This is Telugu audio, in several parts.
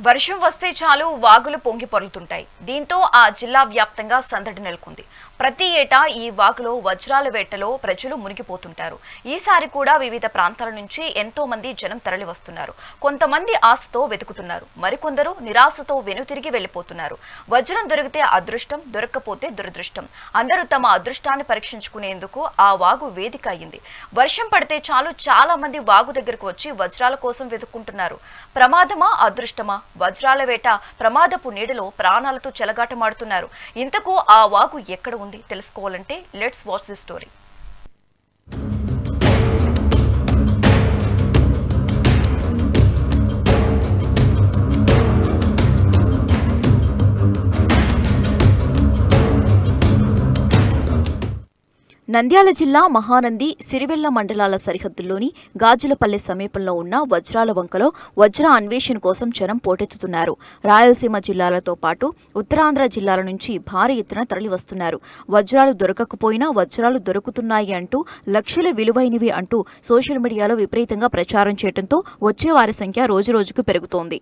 వర్షం వస్తే చాలు వాగులు పొంగి పొర్లుతుంటాయి. దీంతో ఆ జిల్లా వ్యాప్తంగా సందడి నెలకొంది. ప్రతి ఏటా ఈ వాగులో వజ్రాల వేటలో ప్రజలు మునిగిపోతుంటారు. ఈసారి కూడా వివిధ ప్రాంతాల నుంచి ఎంతో మంది జనం తరలి వస్తున్నారు. కొంతమంది ఆశతో వెతుకుతున్నారు, మరికొందరు నిరాశతో వెనుతిరిగి వెళ్లిపోతున్నారు. వజ్రం దొరికితే అదృష్టం, దొరక్కపోతే దురదృష్టం. అందరూ తమ అదృష్టాన్ని పరీక్షించుకునేందుకు ఆ వాగు వేదిక అయింది. వర్షం పడితే చాలు చాలా మంది వాగు దగ్గరకు వచ్చి వజ్రాల కోసం వెతుక్కుంటున్నారు. ప్రమాదమా అదృష్టమా? వజ్రాల వేట ప్రమాదపు నీడలో ప్రాణాలతో చెలగాటమాడుతున్నారు. ఇంతకు ఆ వాగు ఎక్కడ ఉంది తెలుసుకోవాలంటే let's watch the story. Nandyal జిల్లా మహానంది సిరివెల్ల మండలాల సరిహద్దుల్లోని గాజులపల్లె సమీపంలో ఉన్న వజ్రాల వంకలో వజ్ర అన్వేషణ కోసం జనం పోటెత్తుతున్నారు. రాయలసీమ జిల్లాలతో పాటు ఉత్తరాంధ్ర జిల్లాల నుంచి భారీ ఎత్తున తరలివస్తున్నారు. వజ్రాలు దొరకకపోయినా వజ్రాలు దొరుకుతున్నాయి అంటూ లక్షల విలువైనవి అంటూ సోషల్ మీడియాలో విపరీతంగా ప్రచారం చేయడంతో వచ్చేవారి సంఖ్య రోజురోజుకు పెరుగుతోంది.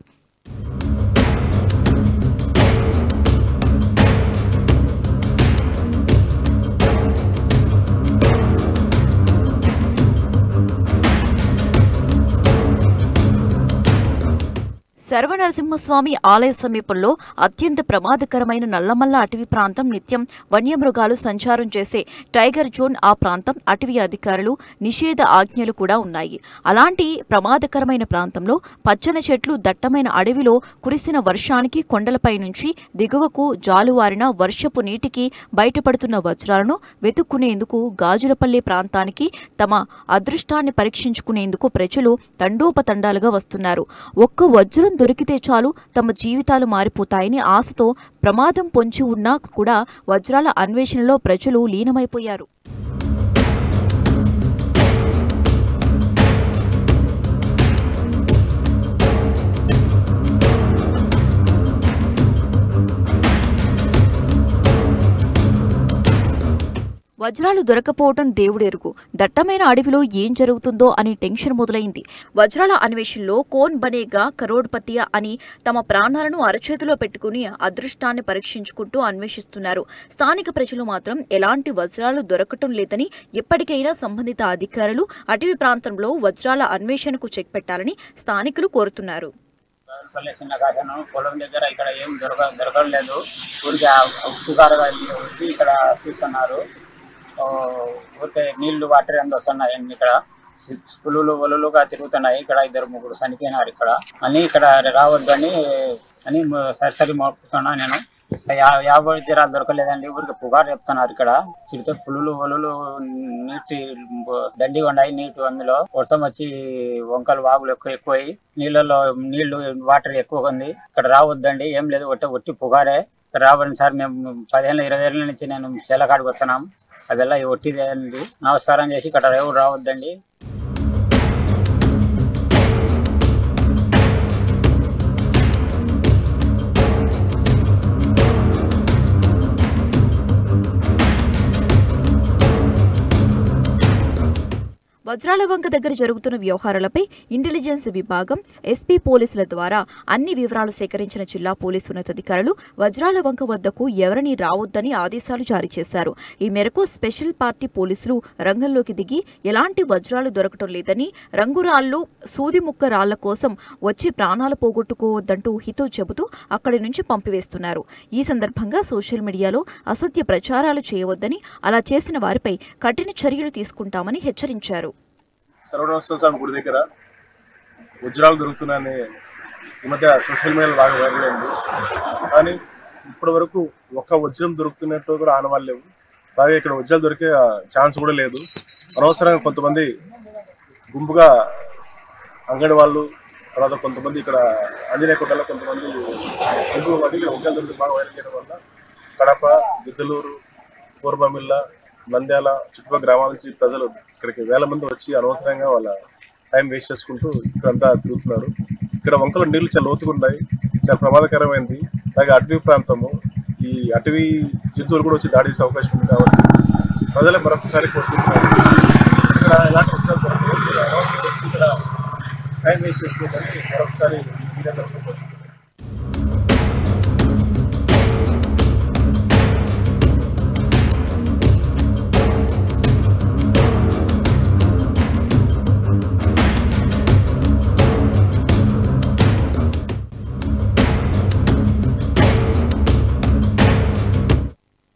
సర్వనరసింహస్వామి ఆలయ సమీపంలో అత్యంత ప్రమాదకరమైన నల్లమల్ల అటవీ ప్రాంతం. నిత్యం వన్యమృగాలు సంచారం చేసే టైగర్ జోన్. ఆ ప్రాంతం అటవీ అధికారులు నిషేధ ఆజ్ఞలు కూడా ఉన్నాయి. అలాంటి ప్రమాదకరమైన ప్రాంతంలో పచ్చని చెట్లు, దట్టమైన అడవిలో కురిసిన వర్షానికి కొండలపై నుంచి దిగువకు జాలువారిన వర్షపు నీటికి బయటపడుతున్న వజ్రాలను వెతుక్కునేందుకు గాజులపల్లి ప్రాంతానికి తమ అదృష్టాన్ని పరీక్షించుకునేందుకు ప్రజలు తండోపతండాలుగా వస్తున్నారు. ఒక్క వజ్రం దొరికితే చాలు తమ జీవితాలు మారిపోతాయని ఆశతో ప్రమాదం పొంచి ఉన్నా కూడా వజ్రాల అన్వేషణలో ప్రజలు లీనమైపోయారు. వజ్రాలు దొరకపోవటం దేవుడెరుగు. దట్టమైన అడవిలో ఏం జరుగుతుందో అని టెన్షన్ మొదలైంది. వజ్రాల అన్వేషణలో కోన్ బనేగా కరోడ్పతియా అని తమ ప్రాణాలను అరచేతిలో పెట్టుకుని అదృష్టాన్ని పరీక్షించుకుంటూ అన్వేషిస్తున్నారు. స్థానిక ప్రజలు మాత్రం ఎలాంటి వజ్రాలు దొరకటం లేదని ఎప్పటికైనా సంబంధిత అధికారులు అటవీ ప్రాంతంలో వజ్రాల అన్వేషణకు చెక్ పెట్టాలని స్థానికులు కోరుతున్నారు. పొలం దగ్గర ఇక్కడ ఏం దొరకలేదు. ఊరికి ఉప్పుగారుగా వచ్చి ఇక్కడ చూస్తున్నారు. ఊరికే నీళ్లు వాటర్ ఎంత వస్తున్నాయండి. ఇక్కడ పులులు ఒలులుగా తిరుగుతున్నాయి. ఇక్కడ 2-3 చనిపోయినారు ఇక్కడ అని. ఇక్కడ రావద్దని అని సరిసరి మోపుతున్నా నేను. 50 తీరాలు దొరకలేదండి. ఊరికి పుగారు చెప్తున్నారు. ఇక్కడ చిడితే పులులు ఒలులు నీటి దండిగా ఉన్నాయి. నీటి అందులో వర్షం వచ్చి వంకలు వాగులు ఎక్కువై నీళ్లు వాటర్ ఎక్కువగా ఉంది. ఇక్కడ రావద్దండి, ఏం లేదు, ఒట్టి పుగారే. రావండి సార్, మేము 15-20 ఏళ్ళ నుంచి నేను చెల్లకాడికి వస్తున్నాం. అదెల్లా ఒట్టిదే అండి. నమస్కారం చేసి ఇక్కడ ఎవరు రావద్దండి. వజ్రాల వంక దగ్గర జరుగుతున్న వ్యవహారాలపై ఇంటెలిజెన్స్ విభాగం, ఎస్పీ పోలీసుల ద్వారా అన్ని వివరాలు సేకరించిన జిల్లా పోలీసు ఉన్నతాధికారులు వజ్రాల వంక వద్దకు ఎవరిని రావద్దని ఆదేశాలు జారీ చేశారు. ఈ మేరకు స్పెషల్ పార్టీ పోలీసులు రంగంలోకి దిగి ఎలాంటి వజ్రాలు దొరకటం లేదని, రంగురాళ్లు, సూదిముక్క రాళ్ల కోసం వచ్చి ప్రాణాలు పోగొట్టుకోవద్దంటూ హితో చెబుతూ అక్కడి నుంచి పంపివేస్తున్నారు. ఈ సందర్భంగా సోషల్ మీడియాలో అసత్య ప్రచారాలు చేయవద్దని, అలా చేసిన వారిపై కఠిన చర్యలు తీసుకుంటామని హెచ్చరించారు. సర్వనరసింహస్వామి గుడి దగ్గర వజ్రాలు దొరుకుతున్నాయని ఈ మధ్య సోషల్ మీడియాలో బాగా వైరల్ అయింది. కానీ ఇప్పటి వరకు ఒక్క వజ్రం దొరుకుతున్నట్టు కూడా ఆనవాళ్ళు లేవు. బాగా ఇక్కడ వజ్రాలు దొరికే ఛాన్స్ కూడా లేదు. అనవసరంగా కొంతమంది గుంపుగా అంగడి వాళ్ళు, తర్వాత కొంతమంది ఇక్కడ ఆంజనేయ కొండలో కొంతమంది గుంపు పడి వజ్రాలు దొరికి బాగా వైరల్ చేయడం వల్ల కడప, గిద్దలూరు, పూర్వమిల్ల, నంద్యాల చుట్టుపక్కల గ్రామాల నుంచి ప్రజలు ఇక్కడికి వేల మంది వచ్చి అనవసరంగా వాళ్ళ టైం వేస్ట్ చేసుకుంటూ ఇక్కడంతా తిరుగుతున్నారు. ఇక్కడ వంకలో నీళ్లు చాలా లోతుగా ఉన్నాయి, చాలా ప్రమాదకరమైనది. అలాగే అటవీ ప్రాంతము, ఈ అటవీ జంతువులు కూడా వచ్చి దాడి చేసే అవకాశం ఉంది. కాబట్టి ప్రజలే మరొకసారి కోరుకుంటున్నారు, ఇక్కడ ఎలాంటి ఇక్కడ టైం వేస్ట్ చేసుకోవడానికి మరొకసారి